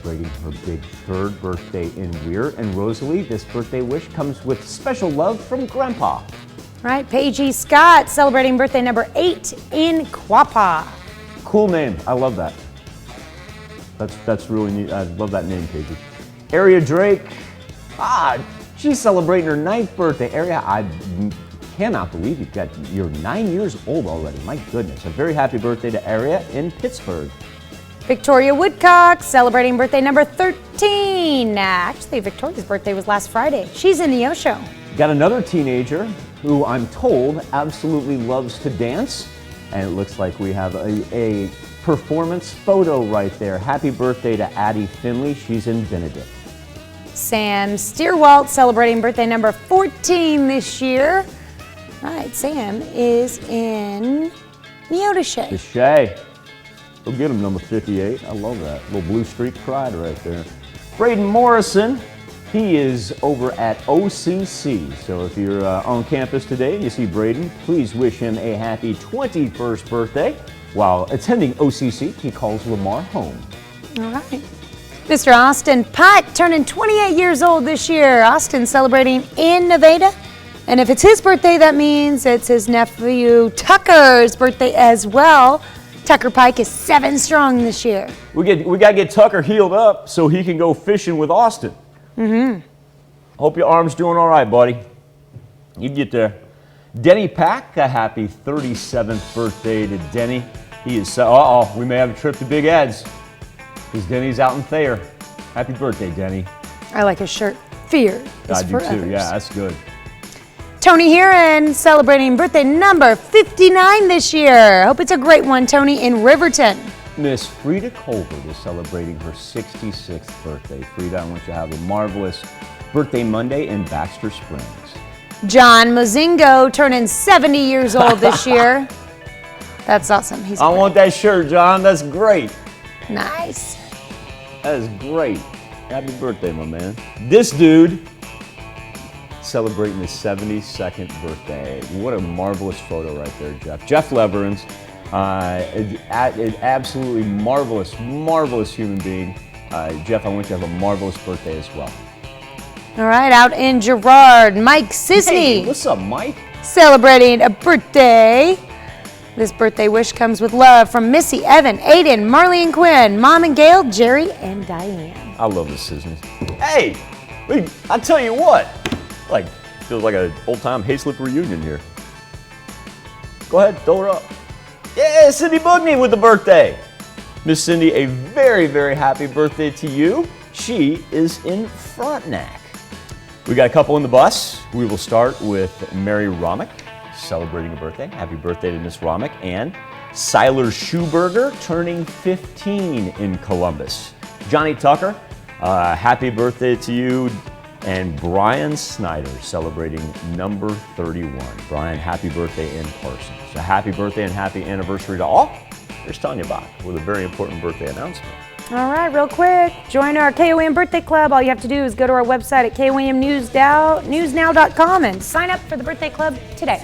celebrating her big third birthday in Weir. And Rosalie, this birthday wish comes with special love from Grandpa. Right, Paige Scott celebrating birthday number 8 in Quapaw. Cool name. I love that. That's really neat. I love that name, Paige. Aria Drake. She's celebrating her 9th birthday. Aria, I cannot believe you're 9 years old already. My goodness. A very happy birthday to Aria in Pittsburgh. Victoria Woodcock celebrating birthday number 13. Actually, Victoria's birthday was last Friday. She's in the O-Show. Got another teenager who I'm told absolutely loves to dance. And it looks like we have a performance photo right there. Happy birthday to Addie Finley. She's in Benedict. Sam Steerwalt celebrating birthday number 14 this year. All right, Sam is in Neodesha. Deshay. Go get him, number 58. I love that. Little Blue Streak pride right there. Brayden Morrison. He is over at OCC. So if you're on campus today and you see Brayden, please wish him a happy 21st birthday. While attending OCC, he calls Lamar home. All right. Mr. Austin Putt turning 28 years old this year. Austin celebrating in Nevada. And if it's his birthday, that means it's his nephew Tucker's birthday as well. Tucker Pike is 7 strong this year. We got to get Tucker healed up so he can go fishing with Austin. Hope your arm's doing all right, buddy. You get there. Denny Pack, a happy 37th birthday to Denny. He is, we may have a trip to Big Ed's because Denny's out in Thayer. Happy birthday, Denny. I like his shirt. Fear is for I do too. others. Yeah, that's good. Tony Heron celebrating birthday number 59 this year. Hope it's a great one, Tony, in Riverton. Miss Frida Colbert is celebrating her 66th birthday. Frida, I want you to have a marvelous birthday Monday in Baxter Springs. John Mozingo turning 70 years old this year. That's awesome. I want that shirt, John. That's great. Nice. That is great. Happy birthday, my man. This dude celebrating his 72nd birthday. What a marvelous photo right there, Jeff. Jeff Leverins, an absolutely marvelous, marvelous human being. Jeff, I want you to have a marvelous birthday as well. All right, out in Girard, Mike Sisney. Hey, what's up, Mike? Celebrating a birthday. This birthday wish comes with love from Missy, Evan, Aiden, Marley and Quinn, Mom and Gail, Jerry, and Diane. I love the Sisneys. Hey, I tell you what, feels like an old-time Hayslip reunion here. Go ahead, throw her up. Yeah, Cindy Bugney with the birthday. Miss Cindy, a very, very happy birthday to you. She is in Frontenac. We got a couple in the bus. We will start with Mary Romick, celebrating a birthday. Happy birthday to Miss Romick. And Siler Schuberger, turning 15 in Columbus. Johnny Tucker, happy birthday to you. And Brian Snyder, celebrating number 31. Brian, happy birthday in Parsons. So happy birthday and happy anniversary to all. Here's Tanya Bach with a very important birthday announcement. All right, real quick, join our KOAM Birthday Club. All you have to do is go to our website at KOAMnewsnow.com and sign up for the birthday club today.